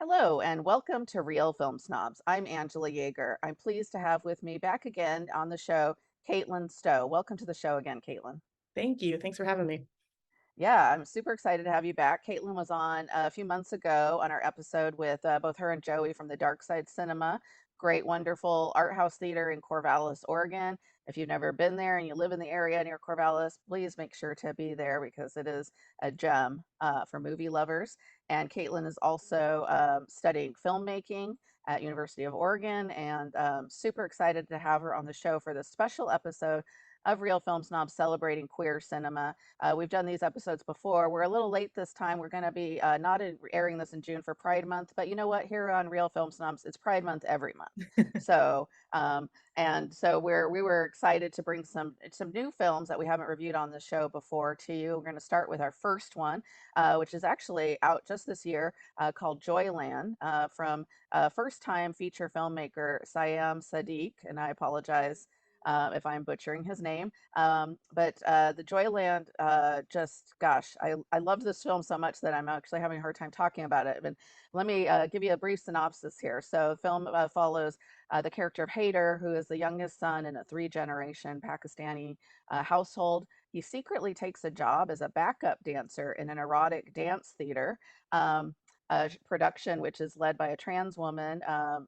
Hello, and welcome to Real Film Snobs. I'm Angela Yeager. I'm pleased to have with me back again on the show, Caitlin Stow. Welcome to the show again, Caitlin. Thank you. Thanks for having me. Yeah, I'm super excited to have you back. Caitlin was on a few months ago on our episode with both her and Joey from the Dark Side Cinema. Great, wonderful art house theater in Corvallis, Oregon. If you've never been there and you live in the area near Corvallis, please make sure to be there because it is a gem for movie lovers. And Caitlin is also studying filmmaking at University of Oregon, and super excited to have her on the show for this special episode of Real Film Snobs celebrating queer cinema. We've done these episodes before. We're a little late this time. We're going to be not airing this in June for Pride Month, but you know what? Here on Real Film Snobs, it's Pride Month every month. So, we were excited to bring some new films that we haven't reviewed on the show before to you. We're going to start with our first one, which is actually out just this year, called Joyland, from first time feature filmmaker Saim Sadiq, and I apologize if I'm butchering his name. But the Joyland, gosh, I love this film so much that I'm actually having a hard time talking about it. But let me give you a brief synopsis here. So the film follows the character of Haider, who is the youngest son in a three-generation Pakistani household. He secretly takes a job as a backup dancer in an erotic dance theater. Production, which is led by a trans woman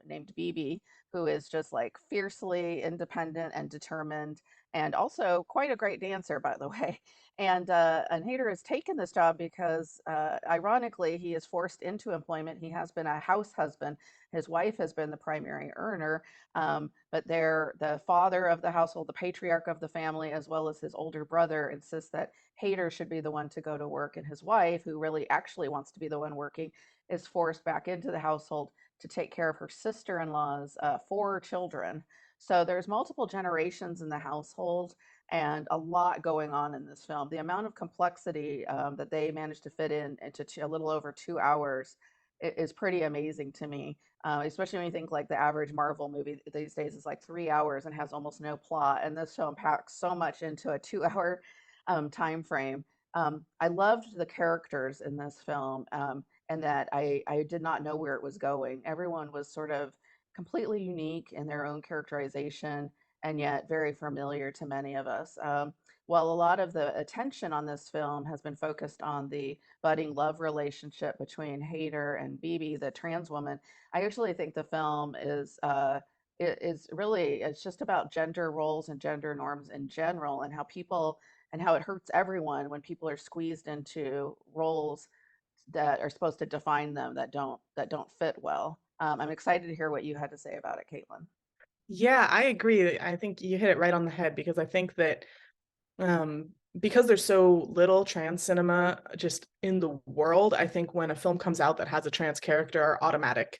named Bibi, who is just like fiercely independent and determined, and also quite a great dancer, by the way. And Hader has taken this job because, ironically, he is forced into employment. He has been a house husband. His wife has been the primary earner, but the father of the household, the patriarch of the family, as well as his older brother, insists that Hader should be the one to go to work, and his wife, who really actually wants to be the one working, is forced back into the household to take care of her sister-in-law's four children. So there's multiple generations in the household and a lot going on in this film. The amount of complexity that they managed to fit in into a little over 2 hours is pretty amazing to me. Especially when you think like the average Marvel movie these days is like 3 hours and has almost no plot. And this film packs so much into a 2 hour time frame. I loved the characters in this film, and that I did not know where it was going. Everyone was sort of completely unique in their own characterization and yet very familiar to many of us. While a lot of the attention on this film has been focused on the budding love relationship between Hader and Bibi, the trans woman, I actually think the film is really, it's just about gender roles and gender norms in general, and how people and how it hurts everyone when people are squeezed into roles that are supposed to define them that don't fit well. I'm excited to hear what you had to say about it, Caitlin. Yeah, I agree. I think you hit it right on the head because I think that um, because there's so little trans cinema just in the world, I think when a film comes out that has a trans character, our automatic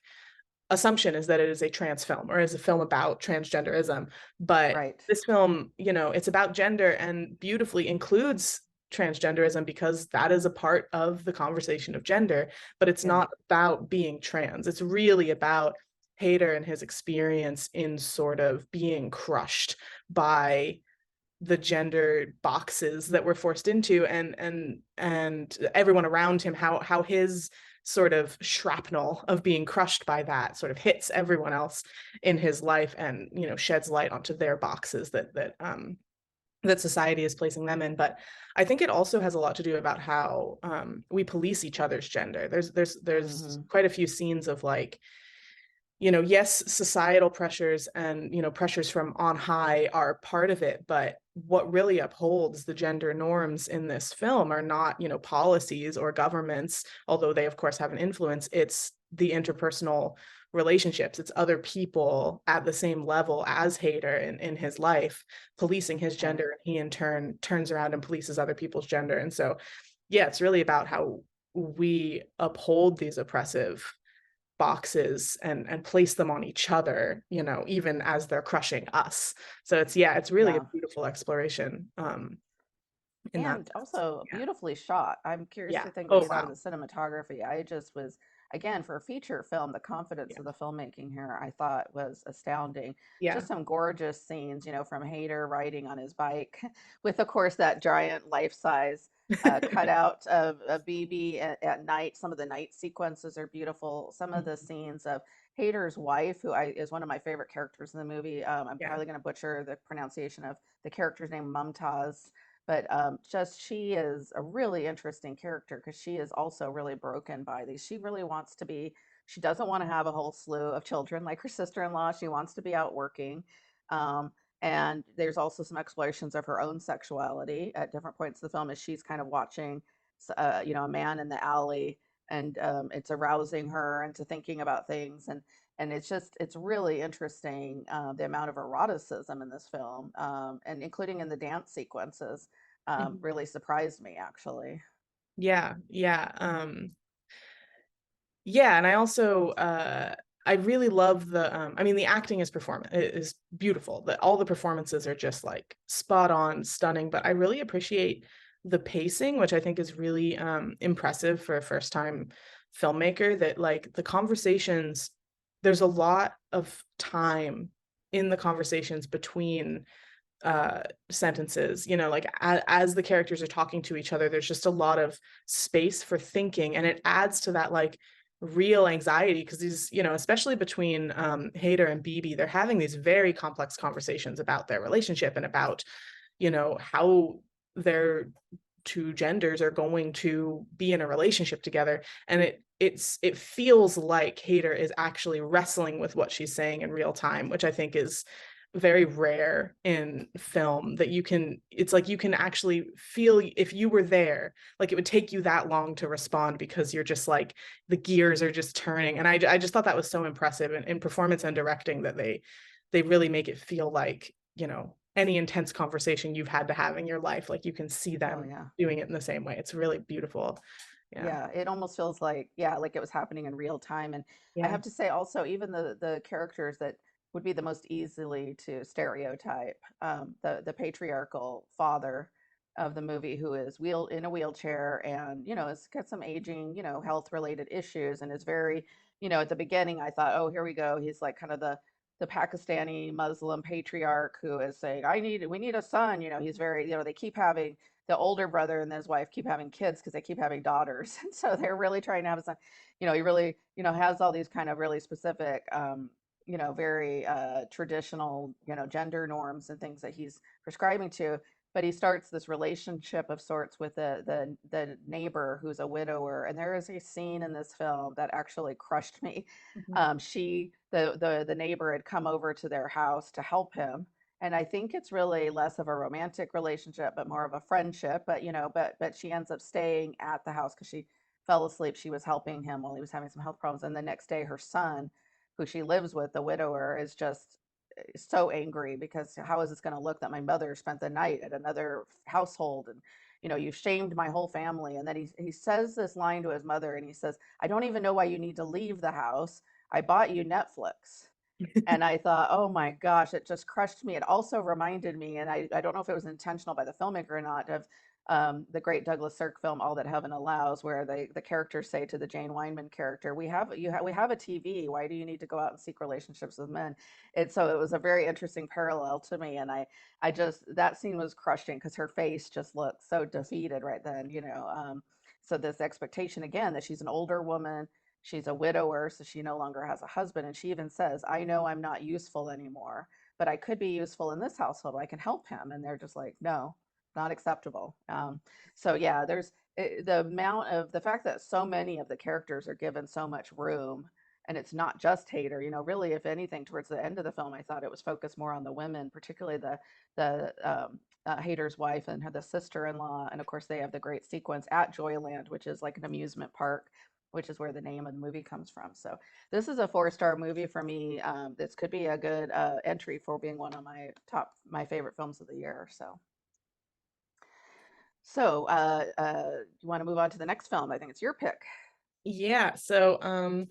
assumption is that it is a trans film or is a film about transgenderism. But Right. this film, it's about gender and beautifully includes transgenderism because that is a part of the conversation of gender, but it's Yeah. not about being trans. It's really about Hader and his experience in sort of being crushed by the gender boxes that we're forced into, and everyone around him, how his sort of shrapnel of being crushed by that sort of hits everyone else in his life, and sheds light onto their boxes that society is placing them in. But I think it also has a lot to do about how we police each other's gender. There's Hmm. quite a few scenes of like, yes, societal pressures and pressures from on high are part of it, but what really upholds the gender norms in this film are not, you know, policies or governments, although they of course have an influence. It's the interpersonal relationships. It's other people at the same level as Hader in his life policing his Right. gender, and he in turn turns around and polices other people's gender. And so yeah, it's really about how we uphold these oppressive boxes and place them on each other, you know, even as they're crushing us. So it's, yeah, it's really a Yeah. beautiful exploration in that And sense. also Yeah. beautifully shot. I'm curious Yeah. to think what Oh you thought of wow. the cinematography. I just was, again, for a feature film, the confidence Yeah. of the filmmaking here I thought was astounding. Yeah. Just some gorgeous scenes, from Hader riding on his bike with, of course, that giant life-size cutout of BB at night. Some of the night sequences are beautiful. Some of the scenes of Hader's wife, is one of my favorite characters in the movie. I'm Yeah. probably going to butcher the pronunciation of the character's name, Mumtaz, but just she is a really interesting character because she is also really broken by these. She really wants to be, she doesn't want to have a whole slew of children like her sister in law. She wants to be out working. Um, and there's also some explorations of her own sexuality at different points in the film as she's kind of watching, a man in the alley, and it's arousing her into thinking about things. And it's really interesting, the amount of eroticism in this film, and including in the dance sequences, Mhm. really surprised me actually. Yeah. Yeah. Yeah, and I also I really love the I mean the acting is beautiful. That all the performances are just like spot on, stunning, but I really appreciate the pacing, which I think is really impressive for a first time filmmaker, that like the conversations, there's a lot of time in the conversations between sentences, you know, like as the characters are talking to each other, there's just a lot of space for thinking, and it adds to that like real anxiety, because these, you know, especially between Hader and BB, they're having these very complex conversations about their relationship and about, you know, how their two genders are going to be in a relationship together. And it feels like Hader is actually wrestling with what she's saying in real time, which I think is very rare in film, that you can, it's like you can actually feel, if you were there, like it would take you that long to respond, because you're just like the gears are just turning. And I just thought that was so impressive in performance and directing, that they really make it feel like, you know, any intense conversation you've had to have in your life, like you can see Oh them yeah. doing it in the same way. It's really beautiful. Yeah. Yeah, it almost feels like, yeah, like it was happening in real time. And I Yeah. have to say also, even the characters that would be the most easily to stereotype, the patriarchal father of the movie, who is in a wheelchair, and has got some aging, health related issues, and is very, at the beginning I thought, oh, here we go, he's like kind of the Pakistani Muslim patriarch who is saying, we need a son. He's very, they keep having, the older brother and his wife keep having kids because they keep having daughters. And so they're really trying to have a son. He really, has all these kind of really specific, very traditional, gender norms and things that he's prescribing to. But he starts this relationship of sorts with the neighbor who's a widower. And there is a scene in this film that actually crushed me. Mhm. The neighbor had come over to their house to help him, and I think it's really less of a romantic relationship, but more of a friendship. But but she ends up staying at the house because she fell asleep. She was helping him while he was having some health problems, and the next day, her son, who she lives with, the widower, is just so angry because how is this going to look that my mother spent the night at another household, and you shamed my whole family. And then he says this line to his mother, and he says, "I don't even know why you need to leave the house. I bought you Netflix." And I thought, oh my gosh, it just crushed me. It also reminded me, and I don't know if it was intentional by the filmmaker or not, of the great Douglas Sirk film All That Heaven Allows, where the characters say to the Jane Wyman character, we have a TV. Why do you need to go out and seek relationships with men? So it was a very interesting parallel to me, and I just, that scene was crushing because her face just looked so defeated right then. So this expectation again that she's an older woman. She's a widower, so she no longer has a husband. And she even says, I know I'm not useful anymore, but I could be useful in this household. I can help him. And they're just like, no, not acceptable. So, yeah, the fact that so many of the characters are given so much room and it's not just Hader. Really, if anything, towards the end of the film, I thought it was focused more on the women, particularly the Hader's wife and the sister-in-law, and of course they have the great sequence at Joyland, which is like an amusement park, which is where the name of the movie comes from. So this is a four-star movie for me. This could be a good entry for being one of my favorite films of the year. So you want to move on to the next film? I think it's your pick. Yeah, so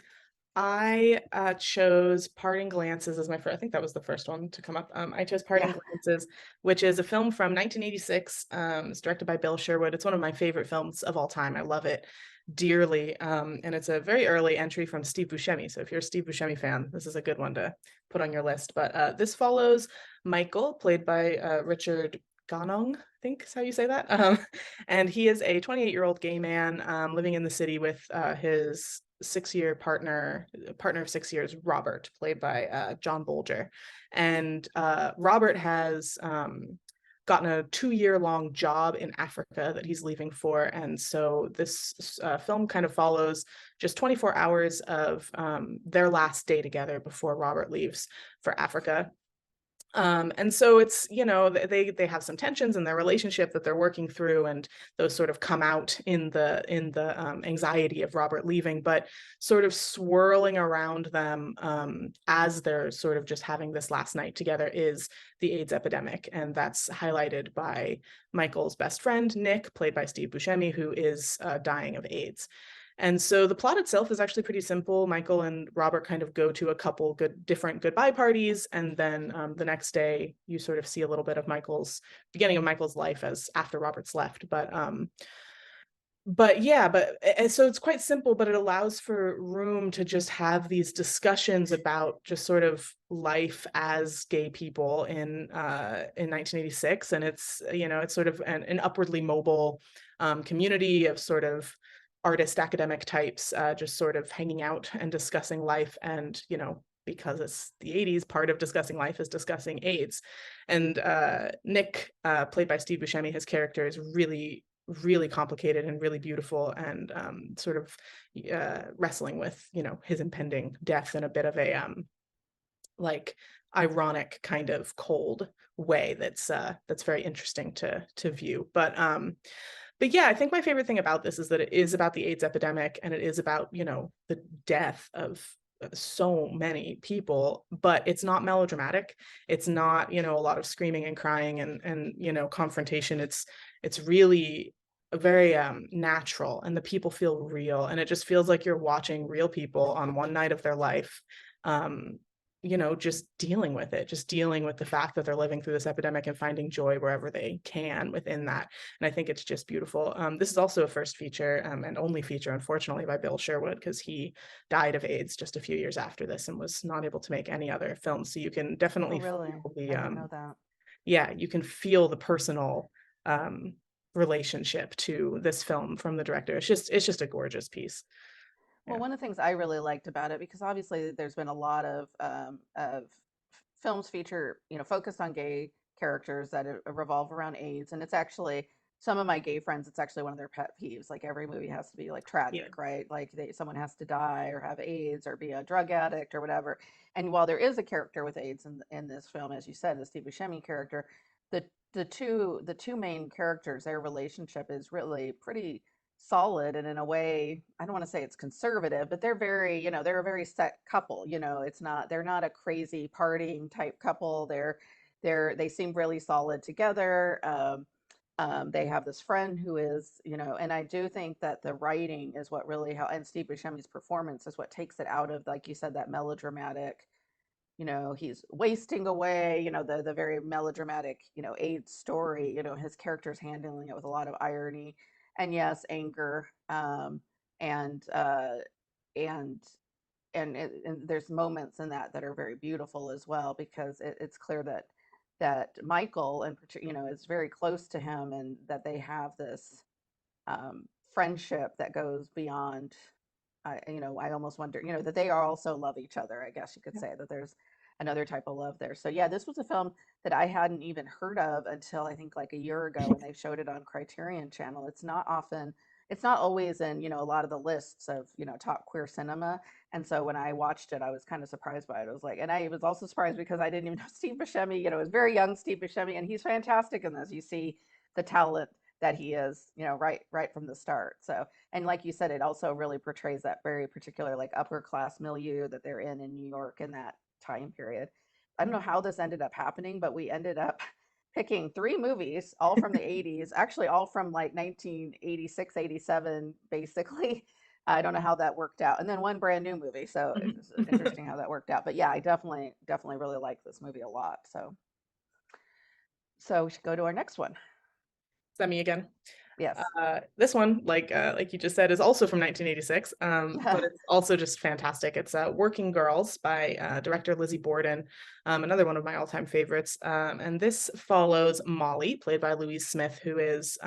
I chose Parting Glances as my first. I think that was the first one to come up. I chose Parting Yeah. Glances, which is a film from 1986. It's directed by Bill Sherwood. It's one of my favorite films of all time. I love it dearly. And it's a very early entry from Steve Buscemi. So if you're a Steve Buscemi fan, this is a good one to put on your list. But this follows Michael, played by Richard Ganong, I think is how you say that. And he is a 28-year-old gay man living in the city with his 6-year partner of 6 years, Robert, played by John Bolger. And Robert has gotten a 2-year-long job in Africa that he's leaving for. And so this film kind of follows just 24 hours of their last day together before Robert leaves for Africa. And so it's, they have some tensions in their relationship that they're working through, and those sort of come out in the anxiety of Robert leaving, but sort of swirling around them as they're sort of just having this last night together is the AIDS epidemic. And that's highlighted by Michael's best friend, Nick, played by Steve Buscemi, who is dying of AIDS. And so the plot itself is actually pretty simple. Michael and Robert kind of go to a couple different goodbye parties, and then the next day you sort of see a little bit of Michael's beginning of Michael's life as after Robert's left. But yeah, so it's quite simple, but it allows for room to just have these discussions about just sort of life as gay people in 1986. And it's sort of an upwardly mobile community of sort of artist academic types just sort of hanging out and discussing life. And because it's the 80s, part of discussing life is discussing AIDS. And Nick, played by Steve Buscemi, his character is really really complicated and really beautiful, and sort of wrestling with his impending death in a bit of a like ironic kind of cold way that's very interesting to view. But yeah, I think my favorite thing about this is that it is about the AIDS epidemic, and it is about the death of so many people, but it's not melodramatic. It's not a lot of screaming and crying and confrontation. It's really very natural, and the people feel real, and it just feels like you're watching real people on one night of their life um just dealing with it, just dealing with the fact that they're living through this epidemic and finding joy wherever they can within that. And I think it's just beautiful. This is also a first feature and only feature, unfortunately, by Bill Sherwood, because he died of AIDS just a few years after this and was not able to make any other films. So you can Oh, definitely really? feel the I didn't know that. yeah, you can feel the personal relationship to this film from the director. It's just a gorgeous piece. Well, Yeah. one of the things I really liked about it, because obviously there's been a lot of films focused on gay characters that revolve around AIDS, and it's actually some of my gay friends, it's actually one of their pet peeves. Like every movie has to be like Yeah. tragic, right? Like someone has to die or have AIDS or be a drug addict or whatever. And while there is a character with AIDS in this film, as you said, the Steve Buscemi character, the the two main characters, their relationship is really pretty solid, and in a way, I don't want to say it's conservative, but they're a very set couple. They're not a crazy partying type couple. They seem really solid together. They have this friend who is, and I do think that the writing is what really helps, and Steve Buscemi's performance is what takes it out of, like you said, that melodramatic, he's wasting away, the very melodramatic, AIDS story. His character's handling it with a lot of irony and, yes, anger. And and and there's moments in that are very beautiful as well, because it's clear that Michael and is very close to him, and that they have this friendship that goes beyond. I almost wonder, that they are also love each other. I guess you could say that there's another type of love there. So yeah, this was a film that I hadn't even heard of until I think like a year ago when they showed it on Criterion Channel. It's not often it's not always in, a lot of the lists of, top queer cinema. And so when I watched it, I was kind of surprised by it. I was like, and I was also surprised because I didn't even know Steve Buscemi, it was very young Steve Buscemi, and he's fantastic in this. You see the talent that he is, right from the start. So, and like you said, it also really portrays that very particular like upper class milieu that they're in New York in that time period. I don't know how this ended up happening, but we ended up picking three movies, all from the 80s, actually, all from like 1986, 87, basically. I don't know how that worked out. And then one brand new movie. So it's interesting how that worked out. But yeah, I definitely really like this movie a lot. So we should go to our next one. Is that me again? Yes. This one, like you just said, is also from 1986, but it's also just fantastic. It's Working Girls by director Lizzy Borden, another one of my all-time favorites. And this follows Molly, played by Louise Smith, who is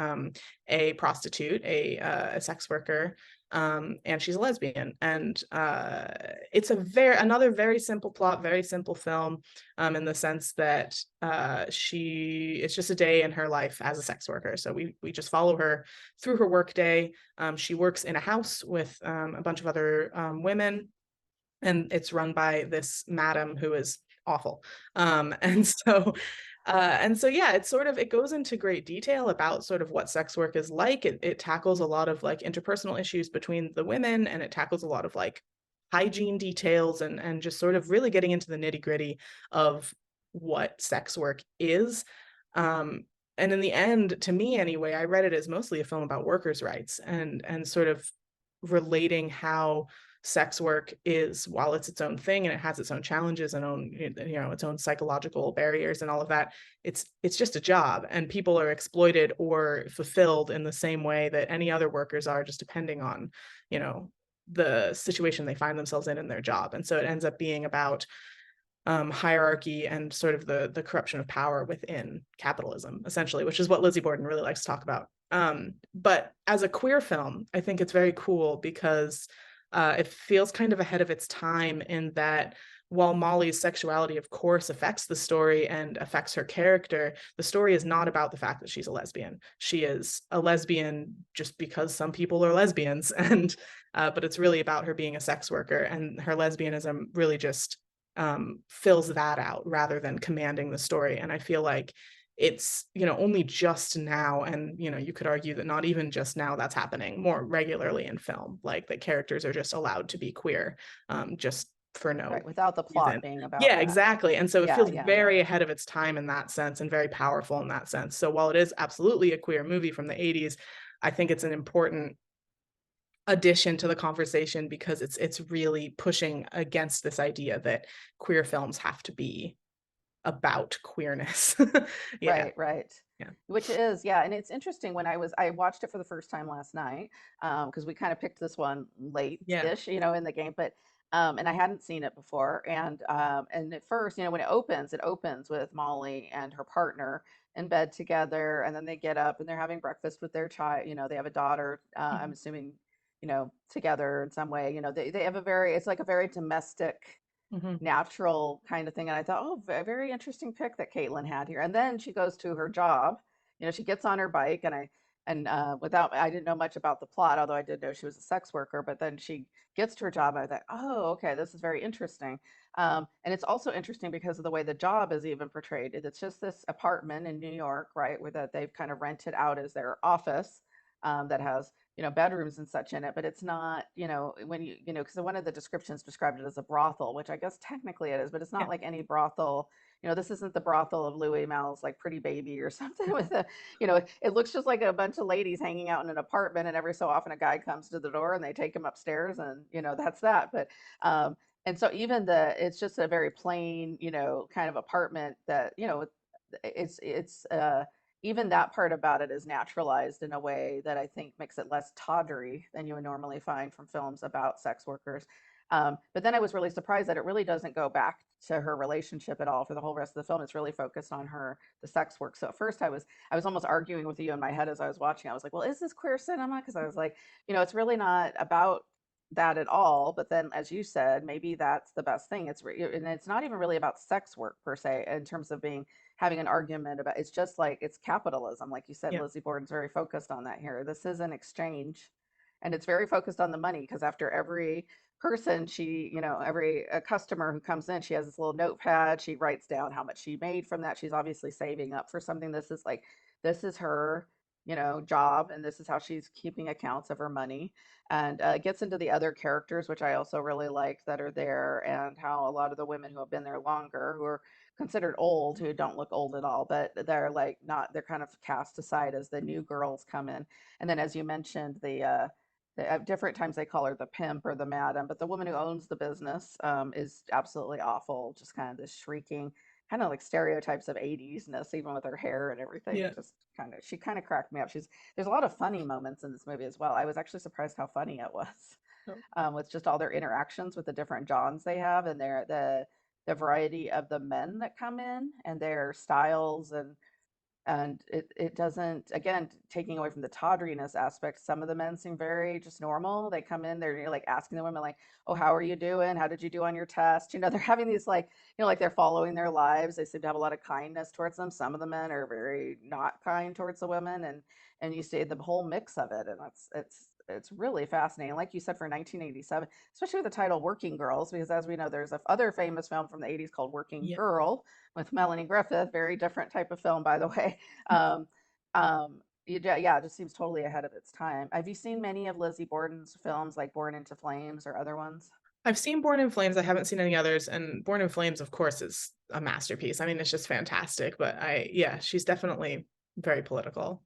a prostitute, a sex worker, and she's a lesbian. And it's another very simple plot, very simple film, in the sense that it's just a day in her life as a sex worker. So we just follow her through her work day. She works in a house with a bunch of other women, and it's run by this madam who is awful. And so yeah, it goes into great detail about sort of what sex work is like. It tackles a lot of like interpersonal issues between the women, and it tackles a lot of like hygiene details, and just sort of really getting into the nitty-gritty of what sex work is. And in the end, to me anyway, I read it as mostly a film about workers' rights, and sort of relating how sex work is, while it's its own thing and it has its own challenges and its own psychological barriers and all of that, it's just a job, and people are exploited or fulfilled in the same way that any other workers are, just depending on the situation they find themselves in their job. And so it ends up being about hierarchy and sort of the corruption of power within capitalism, essentially, which is what Lizzy Borden really likes to talk about. But as a queer film, I think it's very cool because it feels kind of ahead of its time, in that while Molly's sexuality, of course, affects the story and affects her character, the story is not about the fact that she's a lesbian. She is a lesbian just because some people are lesbians, and but it's really about her being a sex worker, and her lesbianism really just fills that out rather than commanding the story. And I feel like it's only just now, and you could argue that not even just now, that's happening more regularly in film, like that characters are just allowed to be queer, just for no Right. Without the reason. plot being about Yeah, that. exactly. And so it Yeah. feels Yeah. very ahead of its time in that sense, and very powerful in that sense. So while it is absolutely a queer movie from the 80s, I think it's an important addition to the conversation, because it's really pushing against this idea that queer films have to be about queerness. Yeah. Right, right. Yeah. Which is, yeah, and it's interesting when I watched it for the first time last night, because we kind of picked this one Yeah. late-ish, in the game, but and I hadn't seen it before, and at first, when it opens with Molly and her partner in bed together, and then they get up and they're having breakfast with their child, they have a daughter, I'm Mhm. assuming, together in some way, they have it's like a very domestic Mhm. natural kind of thing. And I thought, oh, very interesting pick that Caitlin had here. And then she goes to her job. She gets on her bike, I didn't know much about the plot, although I did know she was a sex worker. But then she gets to her job. I thought, oh, okay, this is very interesting. And it's also interesting because of the way the job is even portrayed. It's just this apartment in New York, right, where that they've kind of rented out as their office, that has bedrooms and such in it, but it's not, when because one of the descriptions described it as a brothel, which I guess technically it is, but it's not Yeah. like any brothel. This isn't the brothel of Louis Mal's like Pretty Baby or something with it looks just like a bunch of ladies hanging out in an apartment, and every so often a guy comes to the door and they take him upstairs, and that's that. But and so even it's just a very plain, kind of apartment that, it's even that part about it is naturalized in a way that I think makes it less tawdry than you would normally find from films about sex workers. But then I was really surprised that it really doesn't go back to her relationship at all for the whole rest of the film. It's really focused on the sex work. So at first I was almost arguing with you in my head as I was watching. I was like, well, is this queer cinema? Because I was like, it's really not about that at all. But then, as you said, maybe that's the best thing. And it's not even really about sex work per se in terms of being having an argument about. It's just like it's capitalism, like you said. Yeah. Lizzie Borden's very focused on that here. This is an exchange, and it's very focused on the money because after every person she every customer who comes in, she has this little notepad. She writes down how much she made from that. She's obviously saving up for something. This is her job, and this is how she's keeping accounts of her money. And it gets into the other characters, which I also really like that are there, and how a lot of the women who have been there longer, who are considered old, who don't look old at all, but they're like not, they're kind of cast aside as the new girls come in. And then, as you mentioned, at different times they call her the pimp or the madam, but the woman who owns the business is absolutely awful. Just kind of this shrieking, kind of like stereotypes of 80s-ness, even with her hair and everything. Yeah. Just kind of, she kind of cracked me up. There's a lot of funny moments in this movie as well. I was actually surprised how funny it was, Oh, with just all their interactions with the different Johns they have, and the variety of the men that come in and their styles. And it doesn't, again, taking away from the tawdriness aspect. Some of the men seem very just normal. They come in, they're like asking the women like, oh, how are you doing, how did you do on your test? They're having these like, like they're following their lives. They seem to have a lot of kindness towards them. Some of the men are very not kind towards the women. And you see the whole mix of it, and it's really fascinating, like you said, for 1987, especially with the title Working Girls, because as we know, there's a other famous film from the 80s called Working yeah. Girl with Melanie Griffith. Very different type of film, by the way. Um, yeah, it just seems totally ahead of its time. Have you seen many of Lizzie Borden's films, like Born into Flames or other ones? I've seen Born in Flames. I haven't seen any others, and Born in Flames, of course, is a masterpiece. I mean, it's just fantastic. But yeah, she's definitely very political.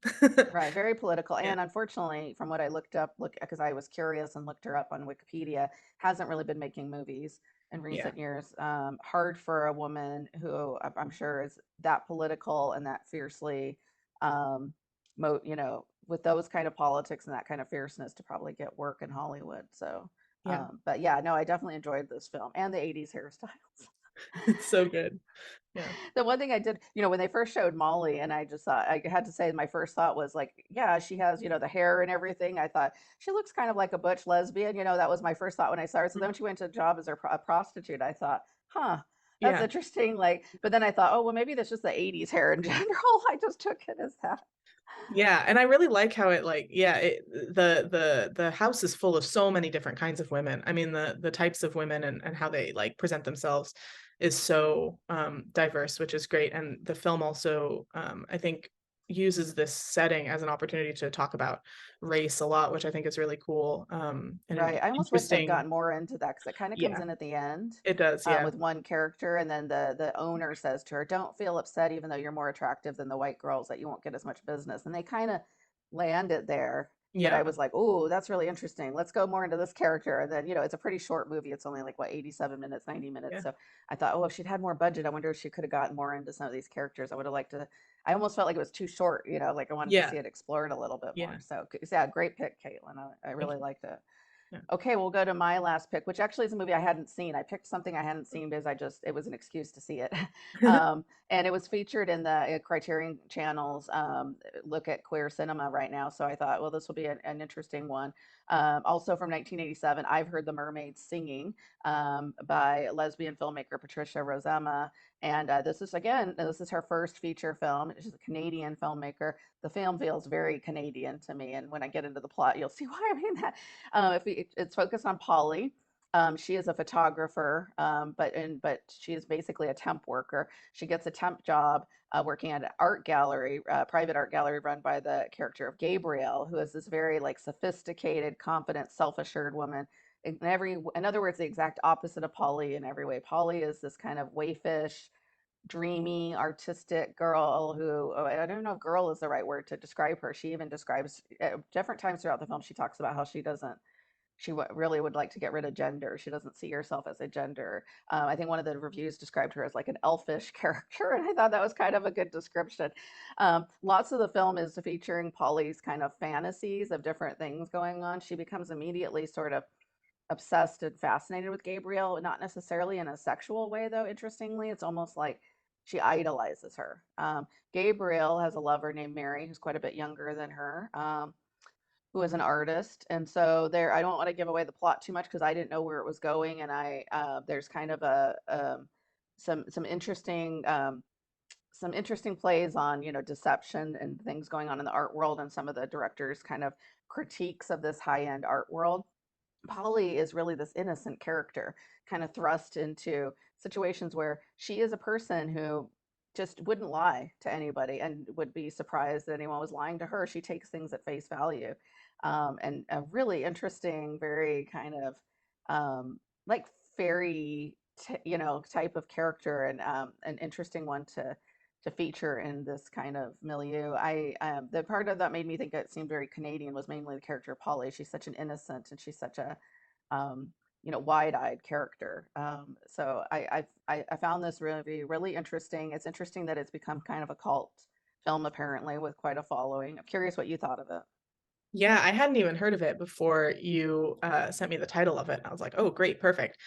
Right, very political. Yeah. And unfortunately, from what I look because I was curious and looked her up on Wikipedia, hasn't really been making movies in Yeah. recent years. Hard for a woman who I'm sure is that political and that fiercely, with those kind of politics and that kind of fierceness to probably get work in Hollywood. So, Yeah. but yeah, no, I definitely enjoyed this film and the 80s hairstyles. It's so good. Yeah. The one thing I did, when they first showed Molly, and I just thought, I had to say, my first thought was like, yeah, she has, the hair and everything. I thought she looks kind of like a butch lesbian. That was my first thought when I saw her. So then when she went to a job as a prostitute, I thought, huh, that's Yeah. interesting. Like, but then I thought, oh, well, maybe that's just the 80s hair in general. I just took it as that. Yeah, and I really like how it like yeah, the house is full of so many different kinds of women. I mean the types of women and how they like present themselves is so diverse, which is great. And the film also I think uses this setting as an opportunity to talk about race a lot, which I think is really cool. And an Right. I almost wish they'd interesting. gotten more into that because it kind of comes Yeah, in at the end, it does. Yeah. with one character, and then the owner says to her, "Don't feel upset, even though you're more attractive than the white girls, that you won't get as much business." And they kind of land it there. That I Yeah. was like, "Oh, that's really interesting. Let's go more into this character." And then, it's a pretty short movie. It's only like what, 87 minutes, 90 minutes. Yeah. So I thought, oh, if she'd had more budget, I wonder if she could have gotten more into some of these characters. I would have liked to. I almost felt like it was too short. Like I wanted to Yeah. see it explored a little bit Yeah. more. So yeah, great pick, Caitlin. I Thank really you. liked it. Yeah. Okay, we'll go to my last pick, which actually is a movie I hadn't seen. I picked something I hadn't seen because it was an excuse to see it. And it was featured in the Criterion Channel's Look at Queer Cinema right now. So I thought, well, this will be an interesting one. Also from 1987, I've heard the Mermaids singing, by lesbian filmmaker Patricia Rozema. And this is her first feature film. She's a Canadian filmmaker. The film feels very Canadian to me. And when I get into the plot, you'll see why I mean that. It's focused on Polly. She is a photographer, but she is basically a temp worker. She gets a temp job working at an art gallery, private art gallery run by the character of Gabrielle, who is this very like sophisticated, confident, self-assured woman. In other words, the exact opposite of Polly in every way. Polly is this kind of waifish, dreamy, artistic girl who, oh, I don't know if girl is the right word to describe her. She even describes at different times throughout the film, she talks about how she really would like to get rid of gender. She doesn't see herself as a gender. I think one of the reviews described her as like an elfish character, and I thought that was kind of a good description. Lots of the film is featuring Polly's kind of fantasies of different things going on. She becomes immediately sort of obsessed and fascinated with Gabrielle, not necessarily in a sexual way, though. Interestingly, it's almost like she idolizes her. Gabrielle has a lover named Mary, who's quite a bit younger than her. who is an artist. And so there, I don't want to give away the plot too much because I didn't know where it was going. And there's kind of some interesting some interesting plays on, you know, deception and things going on in the art world, and some of the directors kind of critiques of this high-end art world. Polly is really this innocent character, kind of thrust into situations where she is a person who just wouldn't lie to anybody and would be surprised that anyone was lying to her. She takes things at face value. And a really interesting, very kind of like fairy, you know, type of character, and an interesting one to feature in this kind of milieu. The part of that made me think it seemed very Canadian was mainly the character of Polly. She's such an innocent, and she's such a um, you know, wide-eyed character. So I found this really interesting. It's interesting that it's become kind of a cult film apparently with quite a following. I'm curious what you thought of it. Yeah, I hadn't even heard of it before you sent me the title of it. And I was like, oh, great, perfect.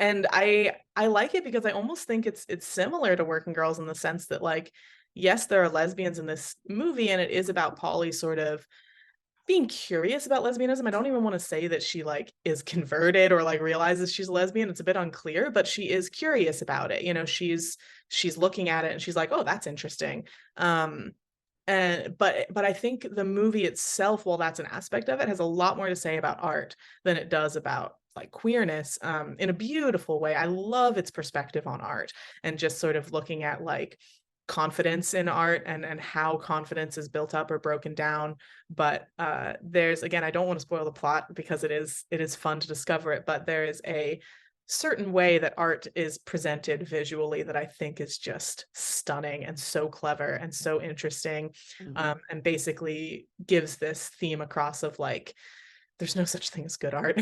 And I like it because I almost think it's similar to Working Girls in the sense that, like, yes, there are lesbians in this movie, and it is about Polly sort of being curious about lesbianism. I don't even want to say that she like is converted or like realizes she's a lesbian. It's a bit unclear, but she is curious about it. You know, she's looking at it and she's like, oh, that's interesting. And but I think the movie itself, while that's an aspect of it, has a lot more to say about art than it does about like queerness, in a beautiful way. I love its perspective on art and just sort of looking at like confidence in art and how confidence is built up or broken down. But there's, again, I don't want to spoil the plot because it is fun to discover it, but there is a certain way that art is presented visually that I think is just stunning and so clever and so interesting, Hmm. and basically gives this theme across of like there's no such thing as good art.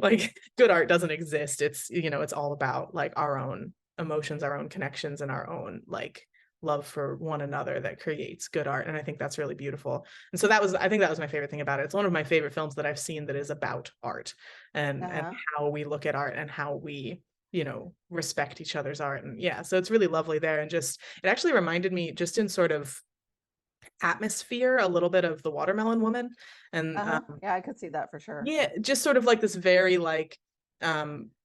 Like good art doesn't exist. It's, you know, it's all about like our own emotions, our own connections, and our own like love for one another that creates good art. And I think that's really beautiful. And so I think that was my favorite thing about it. It's one of my favorite films that I've seen that is about art and Uh-huh. how we look at art and how we, you know, respect each other's art. And yeah, so it's really lovely there. And just it actually reminded me, just in sort of atmosphere, a little bit of The Watermelon Woman. And Uh-huh. Yeah, I could see that for sure. yeah, just sort of like this very like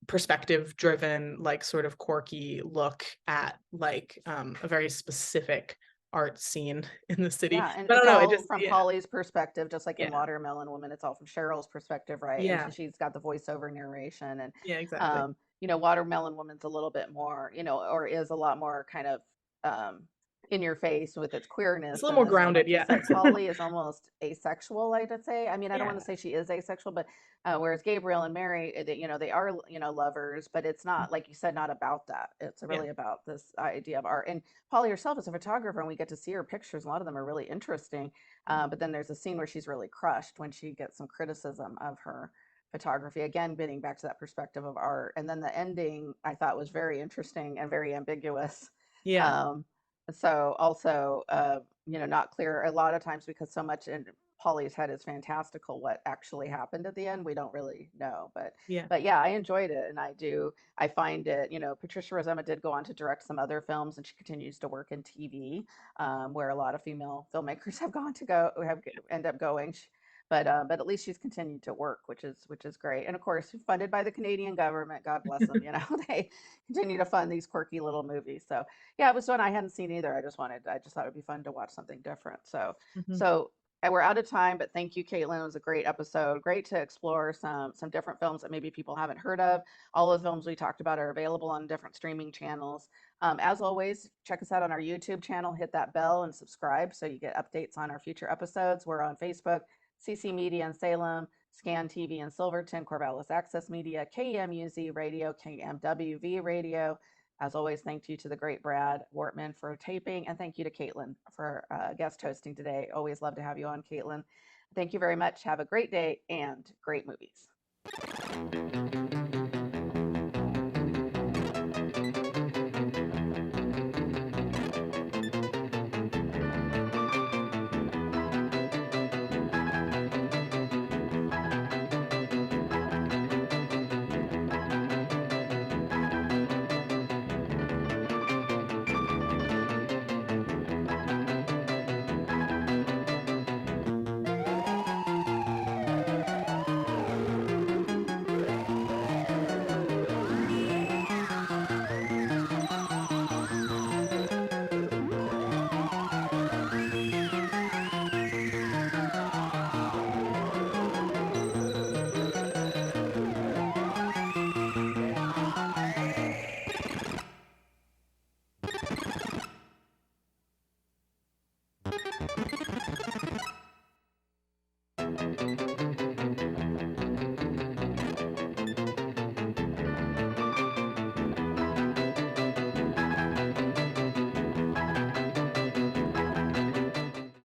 perspective driven, like sort of quirky look at like a very specific art scene in the city. Yeah, and But I it's don't know, it all just from yeah, Polly's perspective, just like in yeah, Watermelon Woman, it's all from Cheryl's perspective, right? And yeah, she's got the voiceover narration, and yeah, exactly. you know, Watermelon Woman's a little bit more, you know, or is a lot more kind of um, in your face with its It's a queerness little in more this. And grounded, like you yeah. said, Polly is almost asexual, I'd say. I mean, I don't want Yeah, to say she is asexual, but whereas Gabriel and Mary, you know, they are, you know, lovers, but it's not, like you said, not about that. It's yeah, really about this idea of art. And Polly herself is a photographer, and we get to see her pictures. A lot of them are really interesting. But then there's a scene where she's really crushed when she gets some criticism of her photography. Again, getting back to that perspective of art. And then the ending I thought was very interesting and very ambiguous. yeah, Um, so also, you know, not clear a lot of times because so much in Polly's head is fantastical. What actually happened at the end, we don't really know. yeah, But yeah, I enjoyed it, and I find it. You know, Patricia Rozema did go on to direct some other films, and she continues to work in TV, where a lot of female filmmakers have gone to go have end up going. But at least she's continued to work, which is great. And of course, funded by the Canadian government. God bless them. You know, they continue to fund these quirky little movies. So yeah, it was one I hadn't seen either. I just thought it'd be fun to watch something different. mhm, So we're out of time, but thank you, Caitlin. It was a great episode. Great to explore some different films that maybe people haven't heard of. All of the films we talked about are available on different streaming channels. As always, check us out on our YouTube channel. Hit that bell and subscribe so you get updates on our future episodes. We're on Facebook, CC Media in Salem, Scan TV in Silverton, Corvallis Access Media, KMUZ Radio, KMWV Radio. As always, thank you to the great Brad Wortman for taping, and thank you to Caitlin for guest hosting today. Always love to have you on, Caitlin. Thank you very much. Have a great day and great movies.